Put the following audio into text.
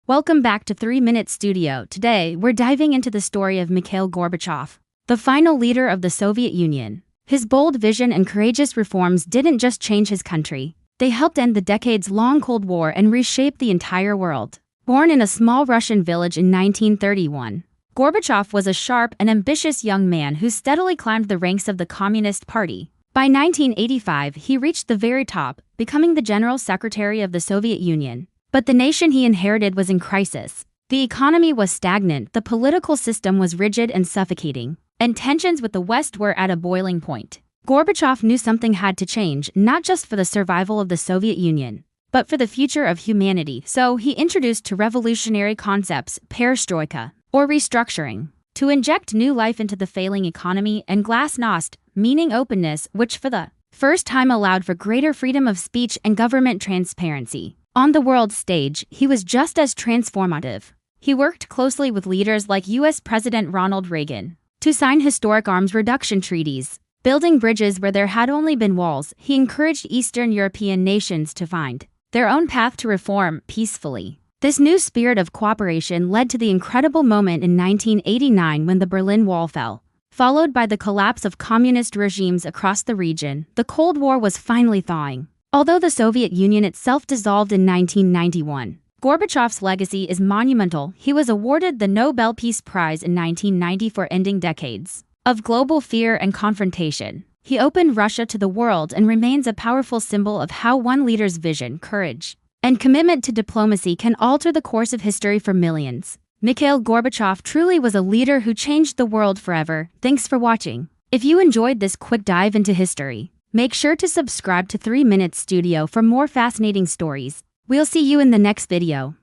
Welcome back to 3 Minute Studio. Today, we're diving into the story of Mikhail Gorbachev, the final leader of the Soviet Union. His bold vision and courageous reforms didn't just change his country. They helped end the decades-long Cold War and reshape the entire world. Born in a small Russian village in 1931, Gorbachev was a sharp and ambitious young man who steadily climbed the ranks of the Communist Party. By 1985, he reached the very top, becoming the General Secretary of the Soviet Union. But the nation he inherited was in crisis. The economy was stagnant, the political system was rigid and suffocating, and tensions with the West were at a boiling point. Gorbachev knew something had to change, not just for the survival of the Soviet Union, but for the future of humanity. So he introduced two revolutionary concepts, perestroika, or restructuring, to inject new life into the failing economy, and glasnost, meaning openness, which for the first time allowed for greater freedom of speech and government transparency. On the world stage, he was just as transformative. He worked closely with leaders like U.S. President Ronald Reagan to sign historic arms reduction treaties. Building bridges where there had only been walls, he encouraged Eastern European nations to find their own path to reform peacefully. This new spirit of cooperation led to the incredible moment in 1989 when the Berlin Wall fell. Followed by the collapse of communist regimes across the region, the Cold War was finally thawing. Although the Soviet Union itself dissolved in 1991, Gorbachev's legacy is monumental. He was awarded the Nobel Peace Prize in 1990 for ending decades of global fear and confrontation. He opened Russia to the world and remains a powerful symbol of how one leader's vision, courage, and commitment to diplomacy can alter the course of history for millions. Mikhail Gorbachev truly was a leader who changed the world forever. Thanks for watching. If you enjoyed this quick dive into history, make sure to subscribe to 3 Minute Studio for more fascinating stories. We'll see you in the next video.